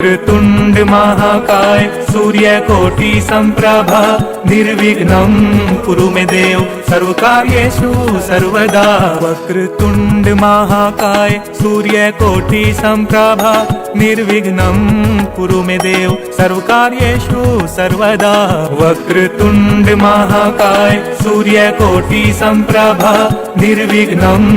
वक्रतुंड महाकाय सूर्यकोटि संप्रभा निर्विघ्नं कुरु मे देव सर्वकार्येषु सर्वदा। वक्रतुंड महाकाय सूर्यकोटि संप्रभा निर्विघ्नं कुरु मे देव सर्वकार्येषु सर्वदा। वक्रतुंड महाकाय सूर्यकोटि संप्रभा निर्विघ्नं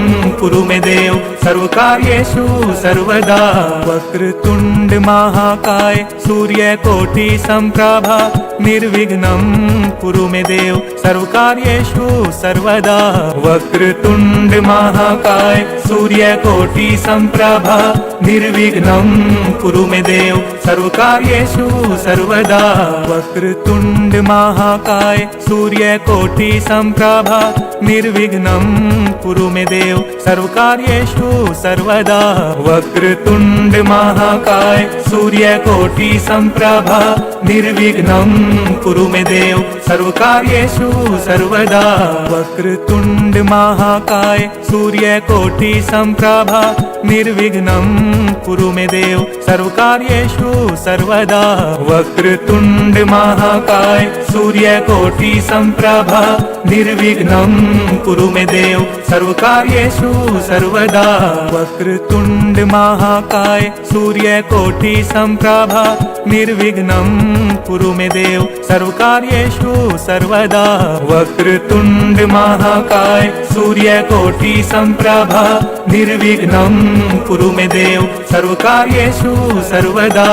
कुरु मे देव सर्वकार्येषु सर्वदा। वक्रतुंड महाकाय सूर्यकोटि संप्रभा निर्विघ्नं कुरु मे देव सर्वकार्येषु सर्वदा। वक्रतुंड महाकाय सूर्यकोटि संप्रभा निर्विघ्नं कुरु मे देव सर्वकार्येषु सर्वदा। वक्रतुंड महाकाय सूर्यकोटि संप्रभा निर्विघ्नं कुरु मे देव सर्वकार्येषु सर्वदा। वक्रतुंड महाकाय सूर्यकोटि संप्रभा निर्विघ्नं कुरु मे देव सर्वकार्येषु सर्वदा। वक्रतुंड महाकाय सूर्यकोटि संप्रभा निर्विघ्नं कुरु मे देव सर्वकार्येषु सर्वदा। वक्रतुंड महाकाय सूर्यकोटि संप्रभा निर्विघ्नं कुरु मे देव सर्वकार्येषु सर्वदा। वक्रतुंड महाकाय सूर्यकोटि संप्रभा निर्विघ्नं कुरु मे देव सर्वकार्येषु सर्वदा। वक्रतुंड महाकाय सूर्यकोटि संप्रभा निर्विघ्नं कुरु मे देव सर्वकार्येषु सर्वदा।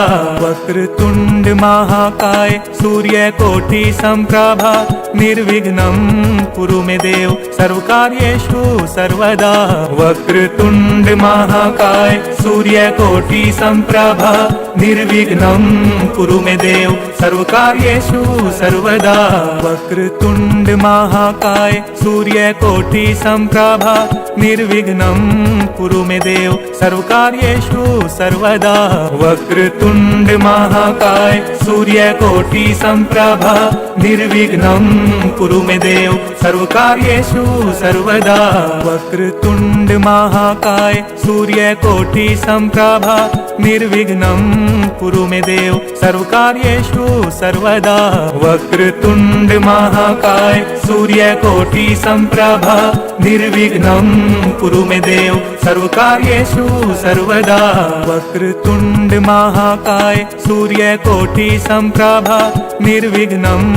वक्रतुंड महाकाय सूर्यकोटि संप्रभा निर्विघ्नं कुरु मे देव सर्वकार्येषु सर्वदा। वक्रतुंड महाकाय सूर्यकोटि संप्रभा निर्विघ्नं कुरु मे देव सर्वकार्येषु सर्वदा। वक्रतुंड महाकाय सूर्यकोटि संप्रभा निर्विघ्नं कुरु मे देव सर्वकार्येषु सर्वदा। वक्रतुंड महाकाय सूर्यकोटि संप्रभा निर्विघ्नं कुरु मे देव सर्वकार्येषु सर्वदा। वक्रतुंड महाकाय सूर्यकोटि संप्रभा निर्विघ्नं कुरु मे देव सर्वकार्येषु सर्वदा। वक्रतुंड महाकाय सूर्यकोटि संप्रभा निर्विघ्नं कुरु मे देव सर्वकार्येषु सर्वदा। वक्रतुंड महाकाय सूर्यकोटि संप्रभा निर्विघ्नं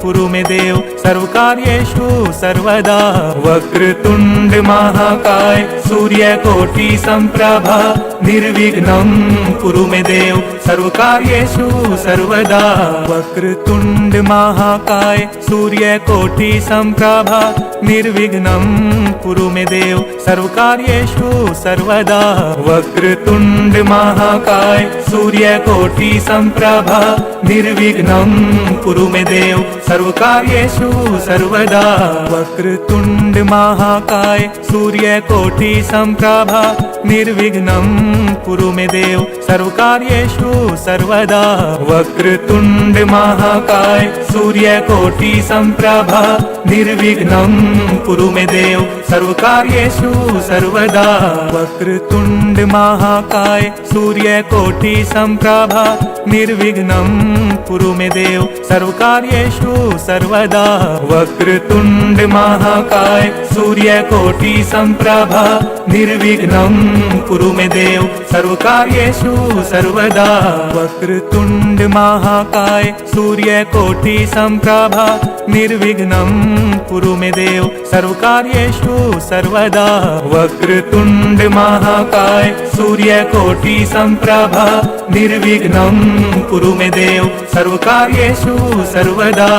कुरु मे देव सर्वकार्येषु सर्वदा। वक्रतुंड महाकाय सूर्यकोटि संप्रभा निर्विघ्नं कुरु मे देव सर्वकार्येषु सर्वदा। वक्रतुंड महाकाय सूर्यकोटि संप्रभा निर्विघ्नं कुरु मे देव सर्वकार्येषु सर्वदा। वक्रतुंड महाकाय सूर्यकोटि संप्रभा निर्विघ्नं कुरु मे देव सर्वकार्येषु सर्वदा। वक्रतुंड महाकाय सूर्यकोटि संप्रभा निर्विघ्नं कुरु मे देव सर्वकार्येषु सर्वदा। वक्रतुंड महाकाय सूर्यकोटि संप्रभा निर्विघ्नं कुरु मे देव सर्वकार्येषु सर्वदा। वक्रतुंड महाकाय सूर्यकोटि संप्रभा निर्विघ्नं कुरु मे देव सर्वकार्येषु सर्वदा। वक्रतुंड महाकाय सूर्यकोटि संप्रभा निर्विघ्नं कुरु मे देव सर्वकार्येषु सर्वदा। वक्रतुंड महाकाय सूर्यकोटि संप्रभा निर्विघ्नं कुरु मे देव सर्वकार्येषु सर्वदा। वक्रतुंड महाकाय सूर्यकोटि संप्रभा निर्विघ्नं कुरु मे देव सर्वकार्येषु सर्वदा।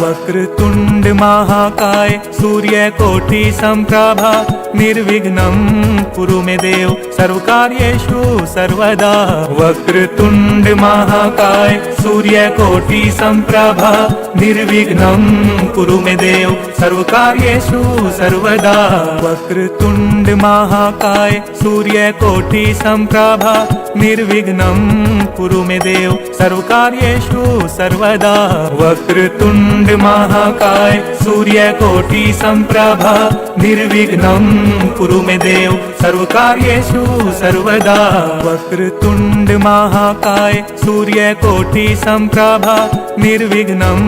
वक्रतुंड महाकाय सूर्यकोटि संप्रभा निर्विघ्नं कुरु मे देव सर्वकार्येषु सर्वदा। वक्रतुंड महाकाय सूर्यकोटि संप्रभा निर्विघ्नं कुरु मे देव सर्वकार्येषु सर्वदा। वक्रतुंड महाकाय सूर्यकोटि संप्रभा निर्विघ्नं कुरु मे देव सर्वकार्येषु सर्वदा। वक्रतुंड महाकाय सूर्यकोटि संप्रभा निर्विघ्नं कुरु मे देव सर्वकार्येषु सर्वदा। वक्रतुंड महाकाय सूर्यकोटि संप्रभा निर्विघ्नं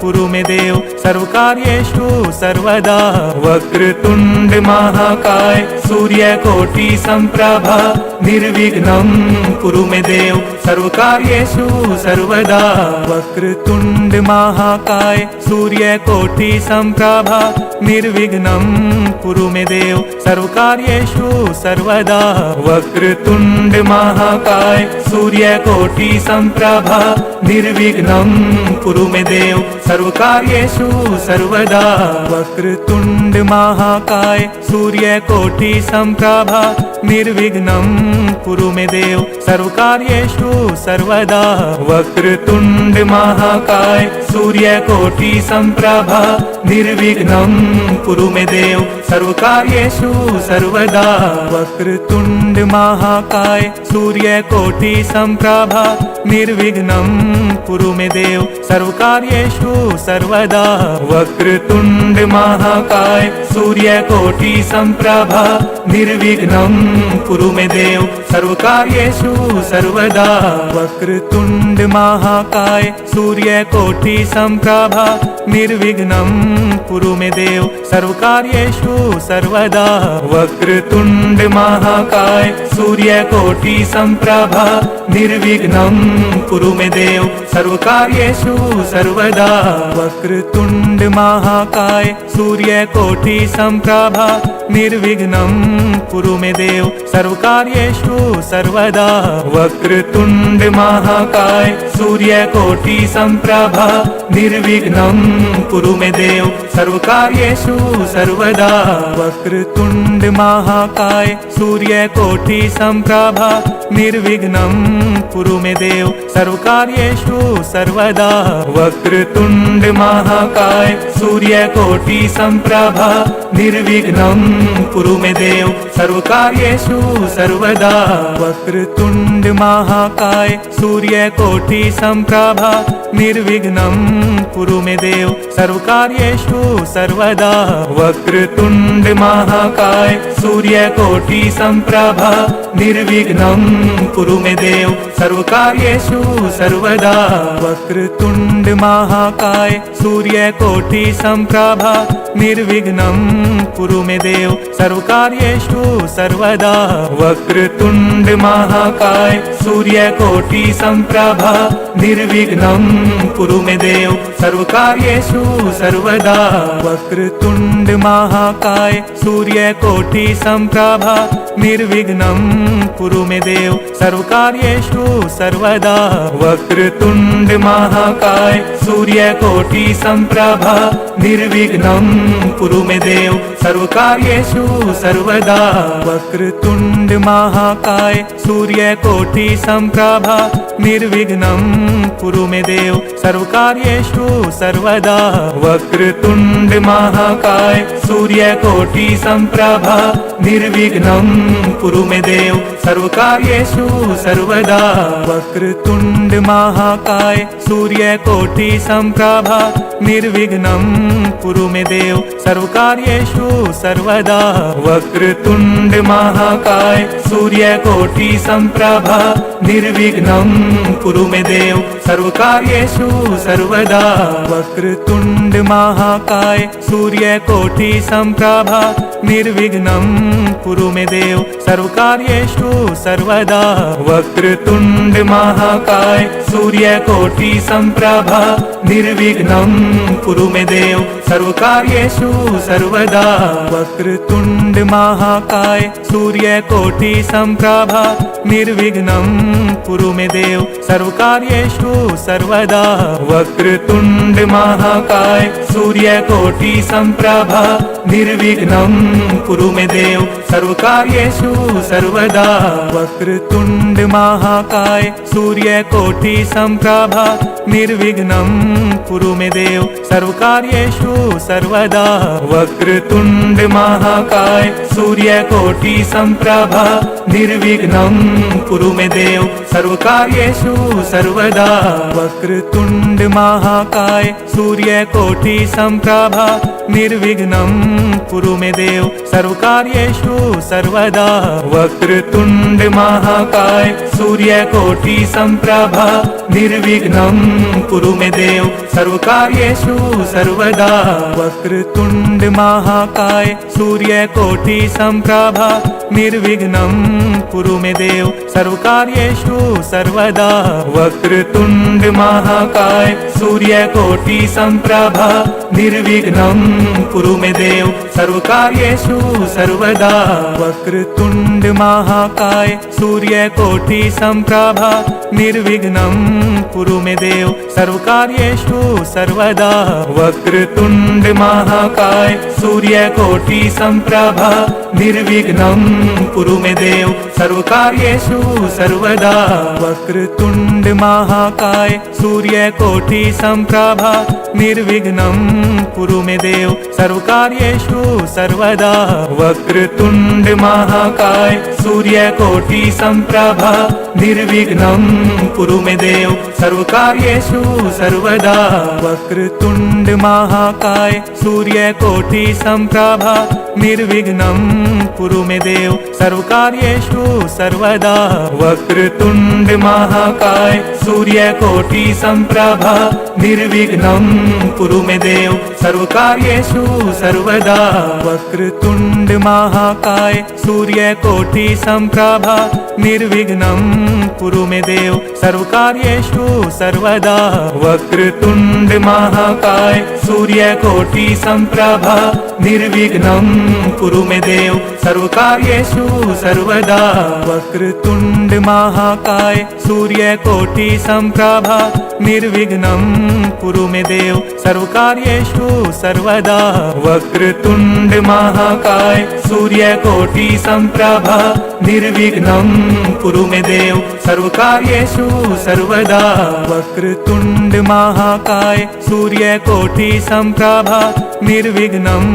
कुरु मे देव सर्वकार्येषु सर्वदा। वक्रतुंड महाकाय सूर्यकोटि संप्रभा निर्विघ्नं कुरु मे देव सर्वकार्येषु सर्वदा। वक्रतुंड महाकाय सूर्यकोटि संप्रभा निर्विघ्नं कुरु मे देव सर्वकार्येषु सर्वदा। वक्रतुंड महाकाय सूर्यकोटि संप्रभा निर्विघ्नं कुरु मे देव सर्वकार्येषु सर्वदा। वक्रतुंड महाकाय सूर्यकोटि संप्रभा निर्विघ्नं कुरु मे देव सर्वकार्येषु सर्वदा। वक्रतुंड महाकाय सूर्यकोटि संप्रभा निर्विघ्नं कुरु मे देव सर्वकार्येषु सर्वदा। वक्रतुंड महाकाय सूर्यकोटि संप्रभा निर्विघ्नं कुरु मे देव सर्वकार्येषु सर्वदा। वक्रतुंड महाकाय सूर्यकोटि संप्रभा निर्विघ्नं कुरु मे देव सर्वकार्येषु सर्वदा। वक्रतुंड महाकाय सूर्यकोटि संप्रभा निर्विघ्नं कुरु मे देव सर्वकार्येषु सर्वदा। वक्रतुंड महाकाय सूर्यकोटि संप्रभा निर्विघ्नं कुरु मे देव सर्वकार्येषु सर्वदा। वक्रतुंड महाकाय सूर्यकोटि संप्रभा निर्विघ्नं कुरु मे देव सर्वकार्येषु सर्वदा। वक्रतुंड महाकाय सूर्यकोटि संप्रभा निर्विघ्नं कुरु मे देव सर्वकार्येषु सर्वदा। वक्रतुंड महाकाय सूर्यकोटि संप्रभा निर्विघ्नं कुरु मे देव सर्वकार्येषु सर्वदा। वक्रतुंड महाकाय सूर्यकोटि संप्रभा निर्विघ्नं कुरु मे देव सर्वकार्येषु सर्वदा। वक्रतुंड महाकाय सूर्यकोटि संप्रभा निर्विघ्नं कुरु मे देव सर्वकार्येषु सर्वदा। वक्रतुंड महाकाय सूर्यकोटि संप्रभा निर्विघ्नं कुरु मे देव सर्वकार्येषु सर्वदा। वक्रतुंड महाकाय सूर्यकोटि संप्रभा निर्विघ्नं कुरु मे देव सर्वकार्येषु सर्वदा। वक्रतुंड महाकाय सूर्यकोटि संप्रभा निर्विघ्नं कुरु मे देव सर्वकार्येषु सर्वदा। वक्रतुंड महाकाय सूर्यकोटि संप्रभा निर्विघ्नं कुरु मे देव सर्वकार्येषु सर्वदा। वक्रतुंड महाकाय सूर्यकोटि संप्रभा निर्विघ्नं कुरु मे देव सर्वकार्येषु सर्वदा। वक्रतुंड महाकाय सूर्यकोटि संप्रभा निर्विघ्नं कुरु मे देव सर्वकार्येषु सर्वदा। वक्रतुंड महाकाय सूर्यकोटि संप्रभा निर्विघ्नं कुरु मे देव सर्वकार्येषु सर्वदा। वक्रतुंड महाकाय सूर्यकोटि संप्रभा निर्विघ्नं कुरु मे देव सर्वकार्येषु सर्वदा। वक्रतुंड महाकाय सूर्यकोटि संप्रभा निर्विघ्नं कुरु मे देव सर्वकार्येषु सर्वदा। वक्रतुंड महाकाय सूर्यकोटि संप्रभा निर्विघ्नं कुरु मे देव सर्वकार्येषु सर्वदा। वक्रतुंड महाकाय सूर्यकोटि संप्रभा निर्विघ्नं कुरु मे देव सर्वकार्येषु सर्वदा। वक्रतुंड महाकाय सूर्यकोटि संप्रभा निर्विघ्नं कुरु मे देव सर्वकार्येषु सर्वदा। वक्रतुंड महाकाय सूर्यकोटि संप्रभा निर्विघ्नं कुरु मे देव सर्वकार्येषु सर्वदा। वक्रतुंड महाकाय सूर्यकोटि संप्रभा निर्विघ्नं कुरु मे देव सर्वकार्येषु सर्वदा। वक्रतुंड महाकाय सूर्यकोटि संप्रभा निर्विघ्नं कुरु मे देव सर्वकार्येषु सर्वदा। वक्रतुंड महाकाय सूर्यकोटि संप्रभा निर्विघ्नं कुरु मे देव सर्वकार्येषु सर्वदा। वक्रतुंड महाकाय महाकाय सूर्यकोटि सम्प्रभा निर्विघ्नं कुरु मे देव सर्वकार्येषु सर्वदा। वक्रतुण्ड महाकाय सूर्यकोटि सम्प्रभा निर्विघ्नं कुरु मे देव सर्वकार्येषु सर्वदा। वक्रतुण्ड महाकाय सूर्यकोटि सम्प्रभा निर्विघ्नं कुरु मे देव सर्वकार्येषु सर्वदा। वक्रतुण्ड महाकाय सूर्यकोटि सम्प्रभा निर्विघ्नं कुरु मे देव सर्वकार्येषु सर्वदा। वक्रतुण्ड महाकाय सूर्यकोटि सम्प्रभा निर्विघ्नं कुरु मे देव सर्वकार्येषु सर्वदा। वक्रतुण्ड महाकाय सूर्यकोटि सम्प्रभा निर्विघ्नं कुरु मे देव सर्वकार्येषु सर्वदा। वक्रतुण्ड महाकाय सूर्यकोटि सम्प्रभा निर्विघ्नं कुरु मे देव सर्वकार्येषु सर्वदा। वक्रतुण्ड महाकाय सूर्यकोटि सम्प्रभा निर्विघ्नं कुरु मे देव सर्वकार्येषु सर्वदा। वक्रतुण्ड महाकाय सूर्यकोटि सम्प्रभा निर्विघ्नं कुरु मे देव सर्वकार्येषु सर्वदा। वक्रतुण्ड महाकाय सूर्यकोटि सम्प्रभा निर्विघ्नं कुरु मे देव सर्वकार्येषु सर्वदा। वक्रतुण्ड महाकाय सूर्यकोटि सम्प्रभा निर्विघ्नं कुरु मे देव सर्वकार्येषु सर्वदा। वक्रतुण्ड महाकाय सूर्यकोटि सम्प्रभा निर्विघ्नं कुरु मे देव सर्वकार्येषु सर्वदा। वक्रतुण्ड महाकाय सूर्यकोटि सम्प्रभा निर्विघ्नं कुरु मे देव सर्वकार्येषु सर्वदा। वक्रतुण्ड महाकाय सूर्यकोटि सम्प्रभा निर्विघ्नं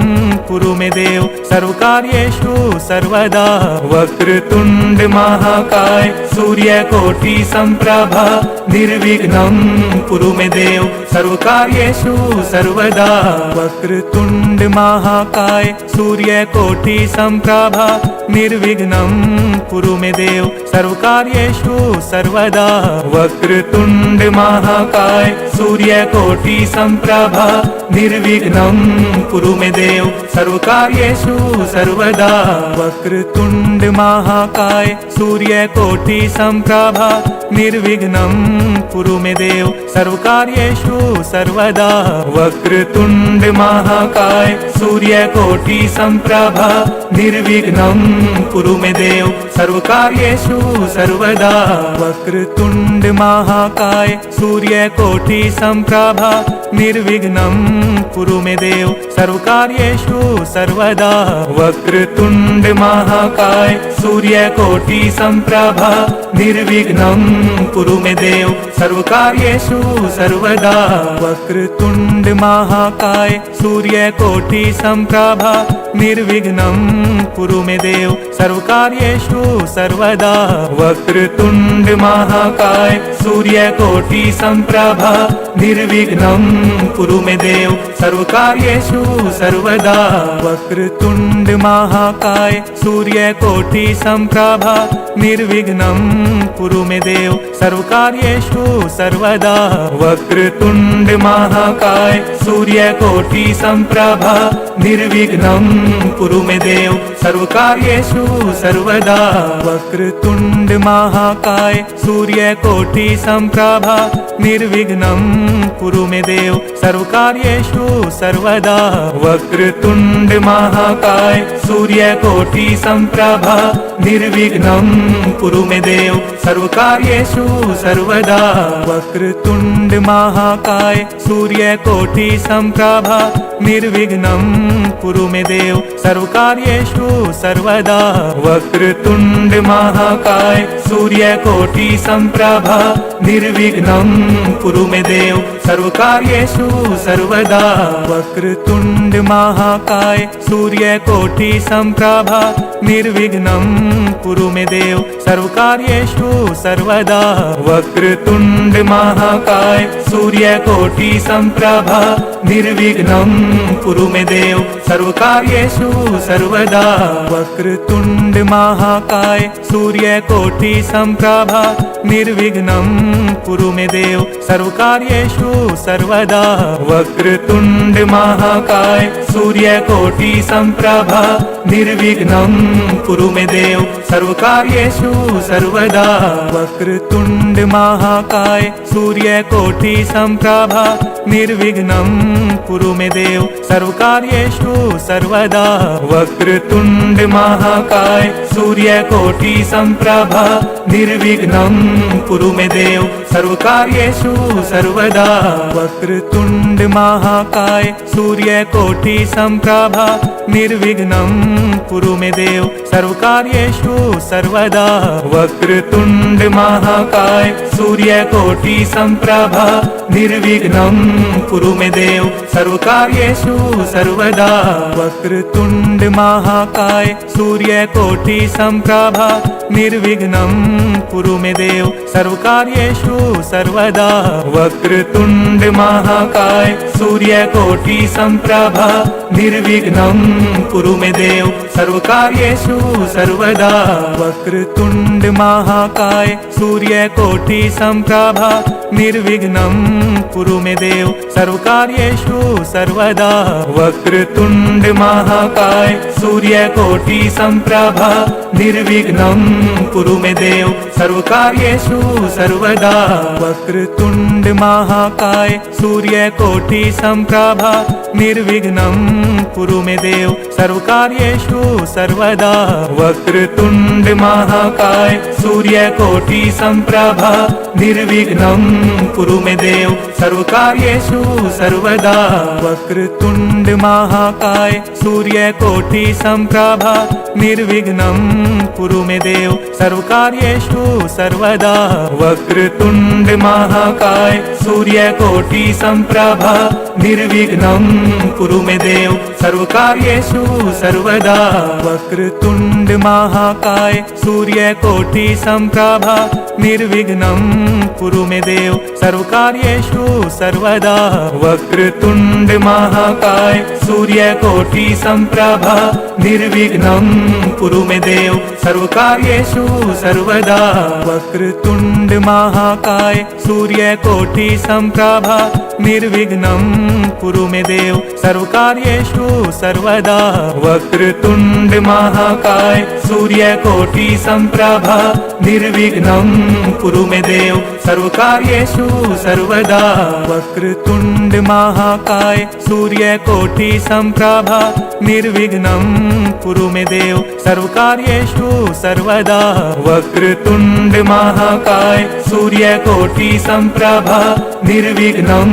कुरु मे देव सर्वकार्येषु सर्वदा। वक्रतुण्ड महाकाय सूर्यकोटि सम्प्रभा निर्विघ्नं कुरु मे देव सर्वकार्येषु सर्वदा। वक्रतुण्ड महाकाय सूर्यकोटि सम्प्रभा निर्विघ्नं कुरु मे देव सर्वकार्येषु सर्वदा। वक्रतुण्ड महाकाय सूर्यकोटि सम्प्रभा निर्विघ्नं कुरु मे देव सर्वकार्येषु सर्वदा। वक्रतुण्ड महाकाय सूर्यकोटि सम्प्रभा निर्विघ्नं कुरु मे देव सर्वकार्येषु सर्वदा। वक्रतुण्ड महाकाय सूर्यकोटि सम्प्रभा निर्विघ्नं कुरु मे देव सर्वकार्येषु सर्वदा। वक्रतुण्ड महाकाय सूर्यकोटि सम्प्रभा निर्विघ्नं कुरु मे देव सर्वकार्येषु सर्वदा। वक्रतुण्ड महाकाय सूर्यकोटि सम्प्रभा निर्विघ्नं कुरु मे देव सर्वकार्येषु सर्वदा। वक्रतुण्ड महाकाय सूर्यकोटि सम्प्रभा निर्विघ्नं कुरु मे देव सर्वकार्येषु सर्वदा। वक्रतुण्ड महाकाय सूर्यकोटि सम्प्रभा निर्विघ्नं कुरु मे देव सर्वकार्येषु सर्वदा। वक्रतुण्ड महाकाय सूर्यकोटि सम्प्रभा निर्विघ्नं कुरु मे देव सर्वकार्येषु सर्वदा। वक्रतुण्ड महाकाय सूर्यकोटि सम्प्रभा निर्विघ्नं कुरु मे देव सर्वकार्येषु सर्वदा। वक्रतुण्ड महाकाय सूर्यकोटि सम्प्रभा निर्विघ्नं कुरु मे देव सर्वकार्येषु सर्वदा। वक्रतुण्ड महाकाय सूर्यकोटि सम्प्रभा निर्विघ्नं कुरु मे देव सर्वकार्येषु सर्वदा। वक्रतुण्ड महाकाय सूर्यकोटि सम्प्रभा निर्विघ्नं कुरु मे देव सर्वकार्येषु सर्वदा। वक्रतुण्ड महाकाय सूर्यकोटि सम्प्रभा निर्विघ्नं कुरु मे देव सर्वकार्येषु सर्वदा। वक्रतुण्ड महाकाय सूर्यकोटि सम्प्रभा निर्विघ्नं कुरु मे देव सर्वकार्येषु सर्वदा। वक्रतुण्ड महाकाय सूर्यकोटि सम्प्रभा निर्विघ्नं कुरु मे देव सर्वकार्येषु सर्वदा। वक्रतुण्ड महाकाय सूर्यकोटि सम्प्रभा निर्विघ्नं कुरु मे देव सर्वकार्येषु सर्वदा। वक्रतुण्ड महाकाय सूर्यकोटि सम्प्रभा निर्विघ्नं कुरु मे देव सर्वकार्येषु सर्वदा। वक्रतुण्ड महाकाय सूर्यकोटि सम्प्रभा निर्विघ्नं कुरु मे देव सर्वकार्येषु सर्वदा। वक्रतुण्ड महाकाय सूर्यकोटि सम्प्रभा निर्विघ्नं कुरु मे देव सर्वकार्येषु सर्वदा। वक्रतुण्ड महाकाय सूर्यकोटि सम्प्रभा निर्विघ्नं कुरु मे देव सर्वकार्येषु सर्वदा। वक्रतुण्ड महाकाय सूर्यकोटि सम्प्रभा निर्विघ्नं कुरु मे देव सर्वकार्येषु सर्वदा। वक्रतुण्ड महाकाय सूर्यकोटि सम्प्रभा निर्विघ्नं कुरु मे देव सर्वकार्येषु सर्वदा। वक्रतुण्ड महाकाय सूर्यकोटि सम्प्रभा निर्विघ्नं कुरु मे देव सर्वकार्येषु सर्वदा। वक्रतुण्ड महाकाय सूर्यकोटि सम्प्रभा निर्विघ्नं कुरु मे देव सर्वकार्येषु सर्वदा। वक्रतुण्ड महाकाय सूर्यकोटि सम्प्रभा निर्विघ्नं कुरु मे देव सर्वकार्येषु सर्वदा। वक्रतुण्ड महाकाय सूर्यकोटि सम्प्रभा निर्विघ्नं कुरु मे देव सर्वकार्येषु सर्वदा। वक्रतुण्ड महाकाय सूर्यकोटि सम्प्रभा निर्विघ्नं कुरु मे देव सर्वकार्येषु सर्वदा। वक्रतुण्ड महाकाय सूर्यकोटि सम्प्रभा निर्विघ्नं कुरु मे देव सर्वकार्येषु सर्वदा। वक्रतुण्ड महाकाय सूर्यकोटि सम्प्रभा निर्विघ्नं कुरु मे देव सर्वकार्येषु सर्वदा। वक्रतुण्ड महाकाय सूर्यकोटि सम्प्रभा निर्विघ्नं कुरु मे देव सर्वकार्येषु सर्वदा। वक्रतुण्ड महाकाय सूर्यकोटि सम्प्रभा निर्विघ्नं कुरु मे देव सर्वकार्येषु सर्वदा। वक्रतुण्ड महाकाय सूर्यकोटि सम्प्रभा निर्विघ्नं कुरु मे देव सर्वकार्येषु सर्वदा। वक्रतुण्ड महाकाय सूर्यकोटि सम्प्रभा निर्विघ्नं कुरु मे देव सर्वकार्येषु सर्वदा। वक्रतुण्ड महाकाय सूर्यकोटि सम्प्रभा निर्विघ्नं कुरु मे देव सर्वकार्येषु सर्वदा। वक्रतुण्ड महाकाय सूर्यकोटि सम्प्रभा निर्विघ्नं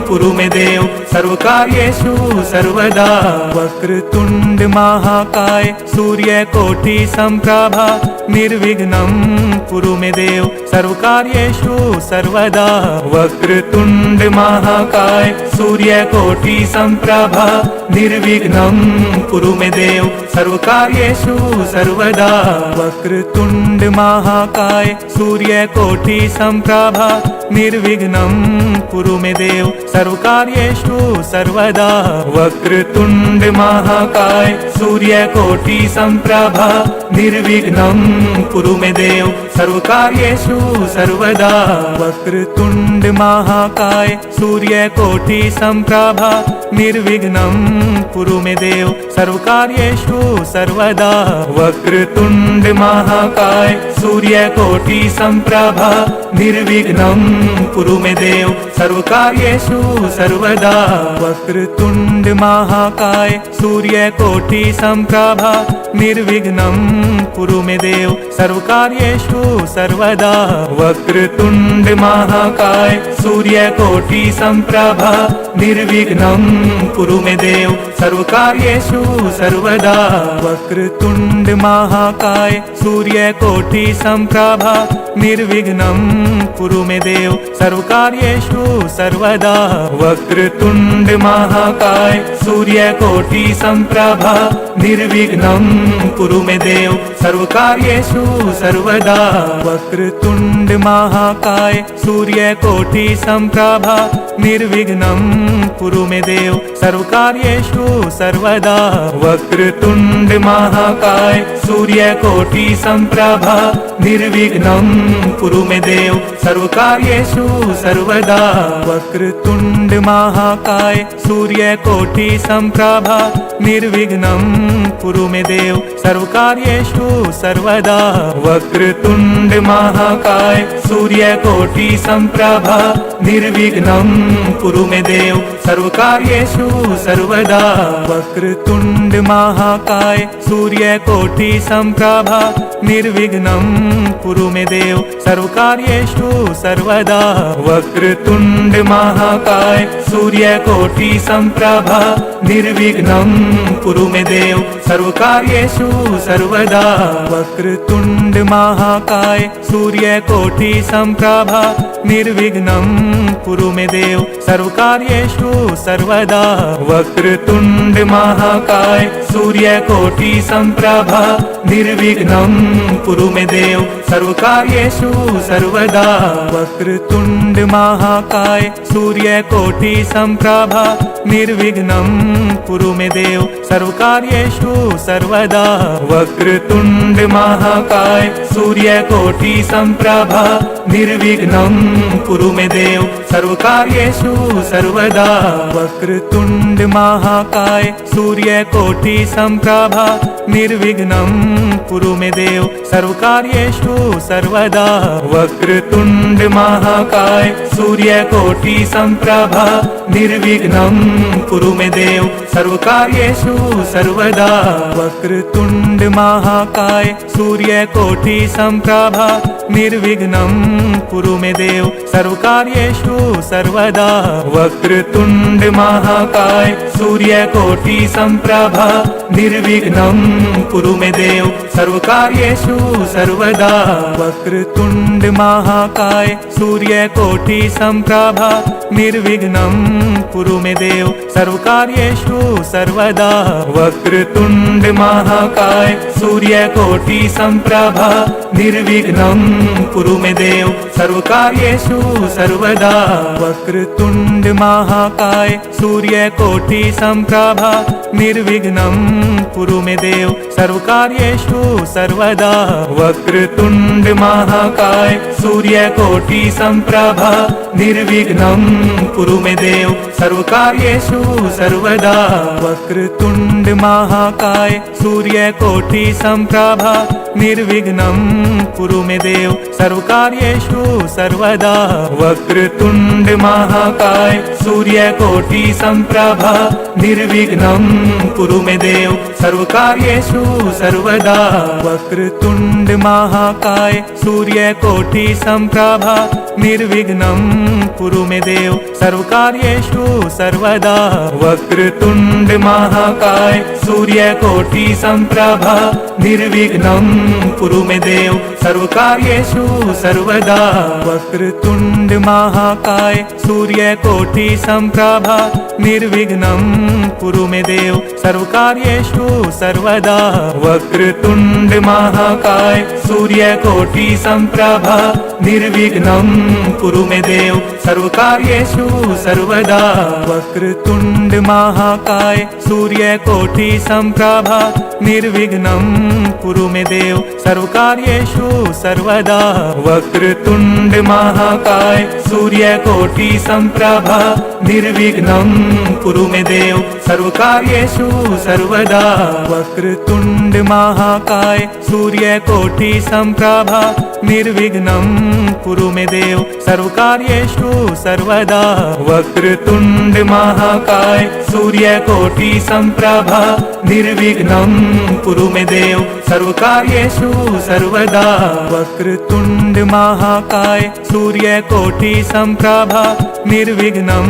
कुरु मे देव सर्वकार्येषु सर्वदा। वक्रतुण्ड महाकाय सूर्यकोटि सम्प्रभा निर्विघ्नं कुरु मे देव सर्वकार्येषु सर्वदा। वक्रतुण्ड महाकाय सूर्यकोटि सम्प्रभा निर्विघ्नं कुरु मे देव सर्वकार्येषु सर्वदा। वक्रतुण्ड महाकाय सूर्यकोटि सम्प्रभा निर्विघ्नं कुरु मे देव सर्वकार्येषु सर्वदा। वक्रतुण्ड महाकाय सूर्यकोटि सम्प्रभा निर्विघ्नं कुरु मे देव सर्वकार्येषु सर्वदा। वक्रतुण्ड महाकाय सूर्यकोटि सम्प्रभा निर्विघ्नं कुरु मे देव सर्वकार्येषु सर्वदा। वक्रतुण्ड महाकाय सूर्यकोटि सम्प्रभा निर्विघ्नं कुरु मे देव सर्वकार्येषु सर्वदा। वक्रतुण्ड महाकाय सूर्यकोटि सम्प्रभा निर्विघ्नं कुरु मे देव सर्वकार्येषु सर्वदा। वक्रतुण्ड महाकाय सूर्यकोटि सम्प्रभा निर्विघ्नं कुरु मे देव सर्वकार्येषु सर्वदा। वक्रतुण्ड महाकाय सूर्यकोटि सम्प्रभा निर्विघ्नं कुरु मे देव सर्वकार्येषु सर्वदा। वक्रतुण्ड महाकाय सूर्यकोटि सम्प्रभा निर्विघ्नं कुरु मे देव सर्वकार्येषु सर्वदा। वक्रतुण्ड महाकाय सूर्यकोटि सम्प्रभा निर्विघ्नं कुरु मे देव सर्वकार्येषु सर्वदा। वक्रतुण्ड महाकाय सूर्यकोटि सम्प्रभा निर्विघ्नं कुरु मे देव सर्वकार्येषु सर्वदा। वक्रतुण्ड महाकाय सूर्यकोटि सम्प्रभा निर्विघ्नं कुरु मे देव सर्वकार्येषु सर्वदा। वक्रतुण्ड महाकाय सूर्यकोटि सम्प्रभा निर्विघ्नं कुरु मे देव सर्वकार्येषु सर्वदा। वक्रतुण्ड महाकाय सूर्यकोटि सम्प्रभा निर्विघ्नं कुरु मे देव सर्वकार्येषु सर्वदा। वक्रतुण्ड महाकाय सूर्यकोटि सम्प्रभा निर्विघ्नं कुरु मे देव सर्वकार्येषु सर्वदा। वक्रतुण्ड महाकाय सूर्यकोटि सम्प्रभा निर्विघ्नं कुरु मे देव सर्वकार्येषु सर्वदा। वक्रतुण्ड महाकाय सूर्यकोटि सम्प्रभा निर्विघ्नं कुरु मे देव सर्वकार्येषु सर्वदा। वक्रतुण्ड महाकाय सूर्यकोटि सम्प्रभा निर्विघ्नं कुरु मे देव सर्वकार्येषु सर्वदा। वक्रतुण्ड महाकाय सूर्यकोटि सम्प्रभा निर्विघ्नं कुरु मे देव सर्वकार्येषु सर्वदा। वक्रतुण्ड महाकाय सूर्यकोटि सम्प्रभा निर्विघ्नं कुरु मे देव सर्वकार्येषु सर्वदा। वक्रतुण्ड महाकाय सूर्यकोटि सम्प्रभा निर्विघ्नं कुरु मे देव सर्वकार्येषु सर्वदा। वक्रतुण्ड महाकाय सूर्यकोटि सम्प्रभा निर्विघ्नं कुरु मे देव सर्वकार्येषु सर्वदा। वक्रतुण्ड महाकाय सूर्यकोटि सम्प्रभा निर्विघ्नं कुरु मे देव सर्वकार्येषु सर्वदा। वक्रतुण्ड महाकाय सूर्यकोटि सम्प्रभा निर्विघ्नं कुरु मे देव सर्वकार्येषु सर्वदा। वक्रतुण्ड महाकाय सूर्यकोटि सम्प्रभा निर्विघ्नं कुरु मे देव सर्वकार्येषु सर्वदा। वक्रतुण्ड महाकाय सूर्यकोटि सम्प्रभा निर्विघ्नं कुरु मे देव सर्वकार्येषु सर्वदा। वक्रतुण्ड महाकाय सूर्यकोटि सम्प्रभा निर्विघ्नं कुरु मे देव सर्वकार्येषु सर्वदा। वक्रतुण्ड महाकाय सूर्यकोटि सम्प्रभा निर्विघ्नं कुरु मे देव सर्वकार्येषु सर्वदा। वक्रतुण्ड महाकाय सूर्यकोटि सम्प्रभा निर्विघ्नं कुरु मे देव सर्वकार्येषु सर्वदा। वक्रतुण्ड महाकाय सूर्यकोटि सम्प्रभा निर्विघ्नं कुरु मे देव सर्वकार्येषु सर्वदा। वक्रतुण्ड महाकाय सूर्यकोटि सम्प्रभा निर्विघ्नं कुरु मे देव सर्वकार्येषु सर्वदा। वक्रतुण्ड महाकाय सूर्यकोटि सम्प्रभा निर्विघ्नं कुरु मे देव सर्वकार्येषु सर्वदा। वक्रतुण्ड महाकाय सूर्यकोटि सम्प्रभा निर्विघ्नं कुरु मे देव सर्वकार्येषु सर्वदा। वक्रतुण्ड महाकाय सूर्यकोटि सम्प्रभा निर्विघ्नं कुरु मे देव सर्वकार्येषु सर्वदा। वक्रतुण्ड महाकाय सूर्यकोटि सम्प्रभा निर्विघ्नं कुरु मे देव सर्वकार्येषु सर्वदा। वक्रतुण्ड महाकाय सूर्यकोटि सम्प्रभा निर्विघ्नं कुरु मे देव सर्वकार्येषु सर्वदा। वक्रतुण्ड महाकाय सूर्यकोटि सम्प्रभा निर्विघ्नं कुरु मे देव सर्वकार्येषु सर्वदा। वक्रतुण्ड वक्रतुण्ड महाकाय सूर्यकोटि सम्प्रभा निर्विघ्नं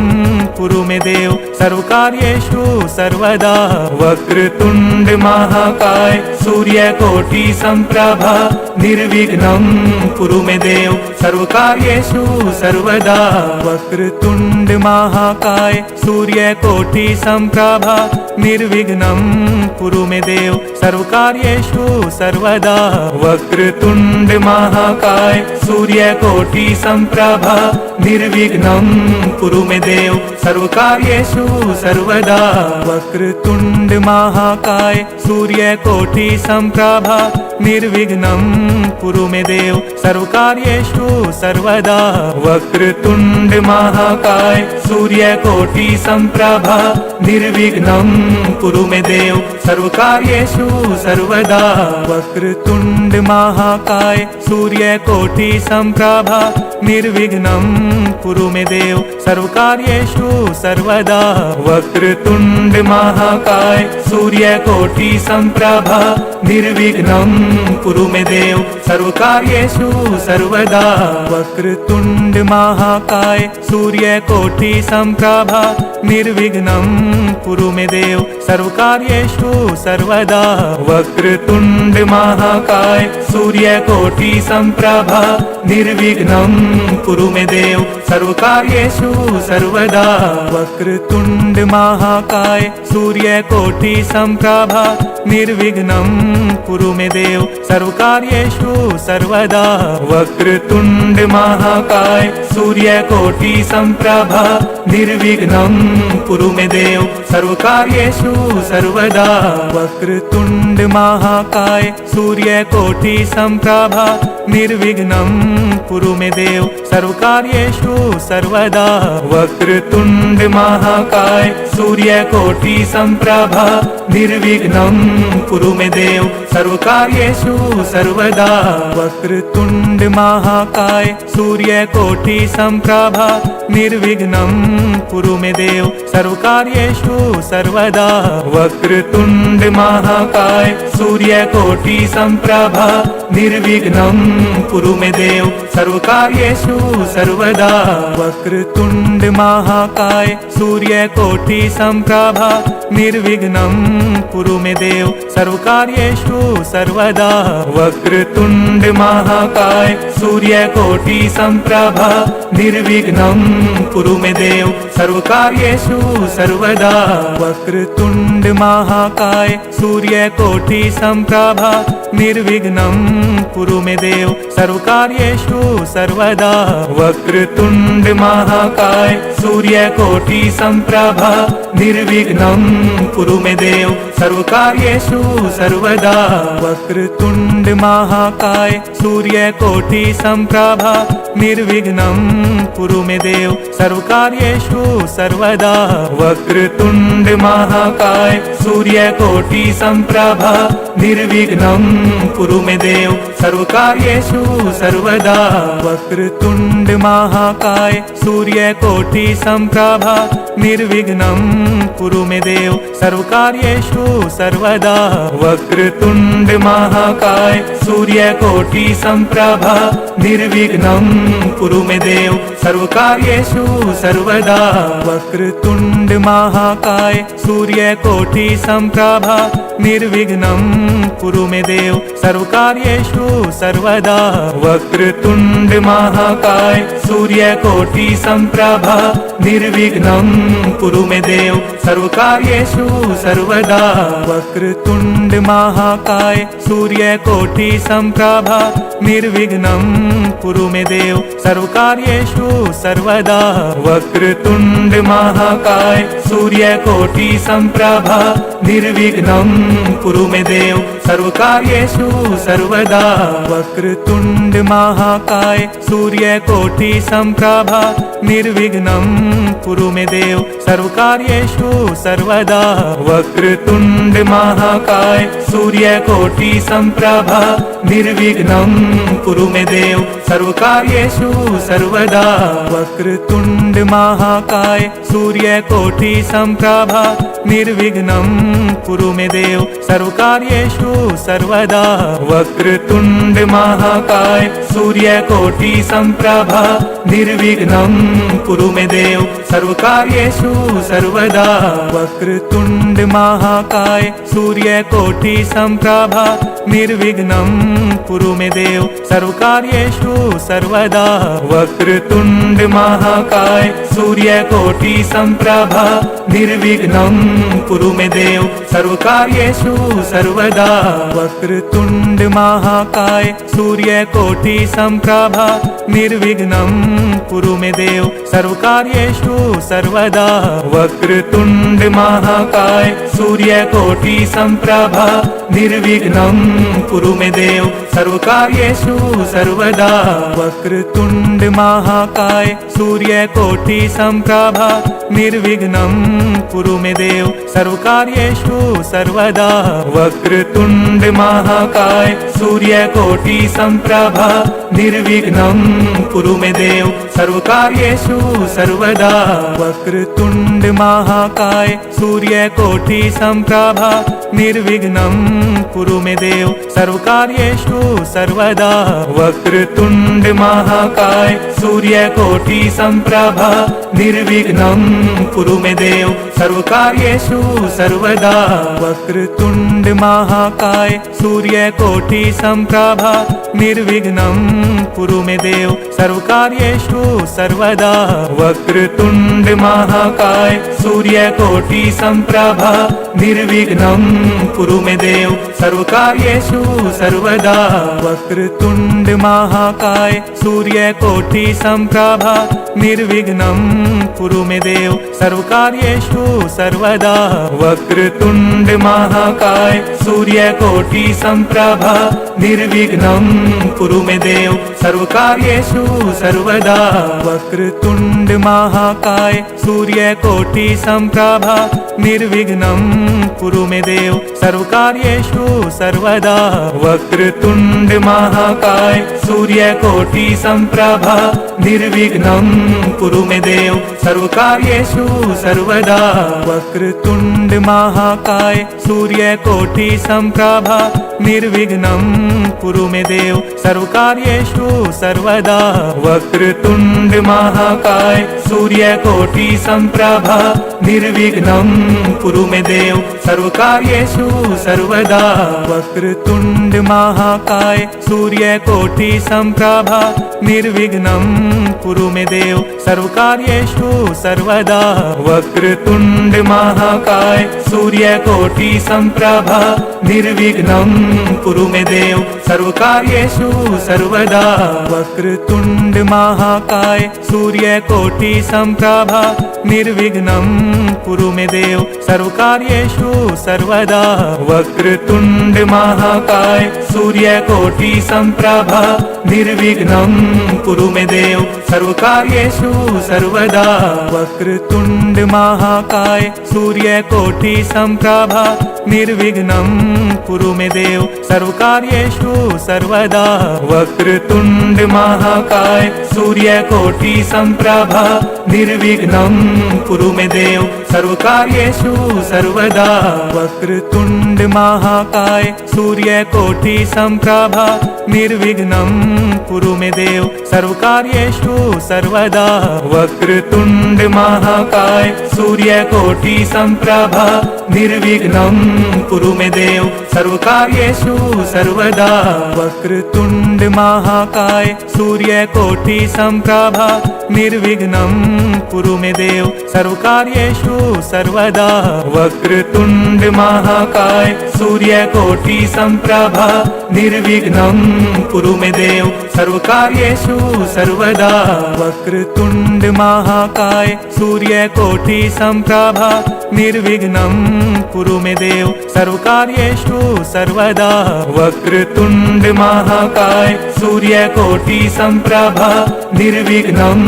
कुरु मे देव सर्वकार्येषु सर्वदा। वक्रतुण्ड महाकाय सूर्यकोटि सम्प्रभा निर्विघ्नं कुरु मे देव सर्वकार्येषु सर्वदा। वक्रतुण्ड महाकाय सूर्यकोटि सम्प्रभा निर्विघ्नं कुरु मे देव सर्वकार्येषु सर्वदा। वक्रतुण्ड महाकाय सूर्यकोटि सम्प्रभा निर्विघ्नं कुरु मे देव सर्वकार्येषु सर्वदा। वक्रतुण्ड महाकाय सूर्यकोटि सम्प्रभा निर्विघ्नं कुरु मे देव सर्वकार्येषु सर्वदा। वक्रतुण्ड महाकाय सूर्यकोटि सम्प्रभा निर्विघ्नं कुरु मे देव सर्वकार्येषु सर्वदा। वक्रतुण्ड महाकाय सूर्यकोटि सम्प्रभा निर्विघ्नं कुरु मे देव सर्वकार्येषु सर्वदा। वक्रतुण्ड महाकाय सूर्यकोटि सम्प्रभा निर्विघ्नं कुरु मे देव सर्वकार्येषु सर्वदा। वक्रतुण्ड महाकाय सूर्यकोटि सम्प्रभा निर्विघ्नं कुरु मे देव सर्वकार्येषु सर्वदा। वक्रतुण्ड महाकाय सूर्यकोटि सम्प्रभा निर्विघ्नं कुरु मे देव सर्वकार्येषु सर्वदा। वक्रतुण्ड महाकाय सूर्यकोटि सम्प्रभा निर्विघ्नं कुरु मे देव सर्वकार्येषु सर्वदा। वक्रतुण्ड महाकाय सूर्यकोटि सम्प्रभा निर्विघ्नं कुरु मे देव सर्वकार्येषु सर्वदा। वक्रतुण्ड महाकाय सूर्यकोटि सम्प्रभा निर्विघ्नं कुरु मे देव सर्वकार्येषु सर्वदा। वक्रतुण्ड महाकाय सूर्यकोटि सम्प्रभा निर्विघ्नं कुरु मे देव सर्वकार्येषु सर्वदा। वक्रतुण्ड महाकाय सूर्यकोटि सम्प्रभा निर्विघ्नं कुरु मे देव सर्वकार्येषु सर्वदा। वक्रतुण्ड महाकाय सूर्यकोटि सम्प्रभा निर्विघ्नं कुरु मे देव सर्वकार्येषु सर्वदा। वक्रतुण्ड महाकाय सूर्यकोटि सम्प्रभा निर्विघ्नं कुरु मे देव सर्वकार्येषु सर्वदा। वक्रतुण्ड महाकाय सूर्यकोटि सम्प्रभा निर्विघ्नं कुरु मे देव सर्वकार्येषु सर्वदा। वक्रतुण्ड महाकाय सूर्यकोटि सम्प्रभा निर्विघ्नं कुरु मे देव सर्वकार्येषु सर्वदा। वक्रतुण्ड महाकाय सूर्यकोटि सम्प्रभा निर्विघ्नं कुरु मे देव सर्वकार्येषु सर्वदा। वक्रतुण्ड महाकाय सूर्यकोटि सम्प्रभा निर्विघ्नं कुरु मे देव सर्वकार्येषु सर्वदा। वक्रतुण्ड महाकाय सूर्यकोटि सम्प्रभा निर्विघ्नं कुरु मे देव सर्वकार्येषु सर्वदा। वक्रतुण्ड महाकाय सूर्यकोटि सम्प्रभा निर्विघ्नं कुरु मे देव सर्वकार्येषु सर्वदा। वक्रतुण्ड महाकाय सूर्यकोटि सम्प्रभा निर्विघ्नं कुरु मे देव सर्वकार्येषु सर्वदा। वक्रतुण्ड महाकाय सूर्यकोटि सम्प्रभा निर्विघ्नं कुरु मे देव सर्वकार्येषु सर्वदा। वक्रतुण्ड महाकाय सूर्यकोटि सम्प्रभा निर्विघ्नं कुरु मे देव सर्वकार्येषु सर्वदा। वक्रतुण्ड महाकाय सूर्यकोटि सम्प्रभा निर्विघ्नं कुरु मे देव सर्वकार्येषु सर्वदा। वक्रतुण्ड महाकाय सूर्यकोटि सम्प्रभा निर्विघ्नं कुरु मे देव सर्वकार्येषु सर्वदा। वक्रतुण्ड महाकाय सूर्यकोटि सम्प्रभा निर्विघ्नं कुरु मे देव सर्वकार्येषु सर्वदा। वक्रतुण्ड महाकाय सूर्यकोटि सम्प्रभा निर्विघ्नं कुरु मे देव सर्वकार्येषु सर्वदा। वक्रतुण्ड महाकाय सूर्यकोटि सम्प्रभा निर्विघ्नं कुरु मे देव सर्वकार्येषु सर्वदा। वक्रतुण्ड महाकाय सूर्यकोटि संप्रभा निर्विघ्नं कुरु मे देव सर्वकार्येषु सर्वदा। वक्रतुण्ड महाकाय सूर्यकोटि संप्रभा निर्विघ्नं कुरु मे देव सर्वकार्येषु सर्वदा। वक्रतुण्ड महाकाय सूर्यकोटि संप्रभा निर्विघ्नं कुरु मे देव सर्वकार्येषु सर्वदा। वक्रतुण्ड महाकाय सूर्यकोटि संप्रभा निर्विघ्नं कुरु मे देव सर्वकार्येषु सर्वदा। वक्रतुण्ड महाकाय सूर्यकोटि संप्रभा निर्विघ्नं कुरु मे देव सर्वकार्येषु सर्वदा। वक्रतुण्ड महाकाय सूर्यकोटि संप्रभा निर्विघ्नं कुरु मे देव सर्वकार्येषु सर्वदा। वक्रतुण्ड महाकाय सूर्यकोटि संप्रभा निर्विघ्नं कुरु मे देव सर्वकार्येषु सर्वदा। वक्रतुण्ड महाकाय सूर्यकोटि संप्रभा निर्विघ्नं कुरु मे देव सर्वकार्येषु सर्वदा। वक्रतुण्ड महाकाय सूर्यकोटि संप्रभा निर्विघ्नं कुरु मे देव सर्वकार्येषु सर्वदा। वक्रतुण्ड महाकाय सूर्यकोटि संप्रभा निर्विघ्नं कुरु मे देव सर्वकार्येषु सर्वदा। वक्रतुण्ड महाकाय सूर्यकोटि संप्रभा निर्विघ्नं कुरु मे देव सर्वकार्येषु सर्वदा। वक्रतुण्ड महाकाय सूर्यकोटि संप्रभा निर्विघ्नं कुरु मे देव सर्वकार्येषु सर्वदा। वक्रतुण्ड महाकाय सूर्यकोटि संप्रभा निर्विघ्नं कुरु मे देव सर्वकार्येषु सर्वदा। वक्रतुण्ड महाकाय सूर्यकोटि संप्रभा निर्विघ्नं कुरु मे देव सर्वकार्येषु सर्वदा। वक्रतुण्ड महाकाय सूर्यकोटि संप्रभा निर्विघ्नं कुरु मे देव सर्वकार्येषु सर्वदा। वक्रतुण्ड महाकाय सूर्यकोटि संप्रभा निर्विघ्नं कुरु मे देव सर्वकार्येषु सर्वदा। वक्रतुण्ड महाकाय सूर्यकोटि संप्रभा निर्विघ्नं कुरु मे देव सर्वकार्येषु सर्वदा। वक्रतुण्ड महाकाय सूर्यकोटि संप्रभा निर्विघ्नं कुरु मे देव सर्वकार्येषु सर्वदा। वक्रतुण्ड महाकाय सूर्यकोटि संप्रभा निर्विघ्नं कुरु मे देव सर्वकार्येषु सर्वदा। वक्रतुण्ड महाकाय सूर्यकोटि संप्रभा निर्विघ्नं कुरु मे देव सर्वकार्येषु सर्वदा। वक्रतुण्ड महाकाय सूर्यकोटि संप्रभा निर्विघ्नं कुरु मे देव सर्वकार्येषु सर्वदा। वक्रतुण्ड महाकाय सूर्यकोटि संप्रभा निर्विघ्नं कुरु मे देव सर्वकार्येषु सर्वदा। वक्रतुण्ड महाकाय सूर्यकोटि संप्रभा निर्विघ्नं कुरु मे देव सर्वकार्येषु सर्वदा। वक्रतुण्ड महाकाय सूर्यकोटि संप्रभा निर्विघ्नं कुरु मे देव सर्वकार्येषु सर्वदा। वक्रतुण्ड महाकाय सूर्यकोटि संप्रभा निर्विघ्नं कुरु मे देव सर्वकार्येषु सर्वदा। वक्रतुण्ड महाकाय सूर्यकोटि संप्रभा निर्विघ्नं कुरु मे देव सर्वकार्येषु सर्वदा। वक्रतुण्ड महाकाय सूर्यकोटि संप्रभा निर्विघ्नं कुरु मे देव सर्वकार्येषु सर्वदा। वक्रतुण्ड महाकाय सूर्यकोटि संप्रभा निर्विघ्नं कुरु मे देव सर्वकार्येषु सर्वदा। वक्रतुण्ड महाकाय सूर्यकोटि संप्रभा निर्विघ्नं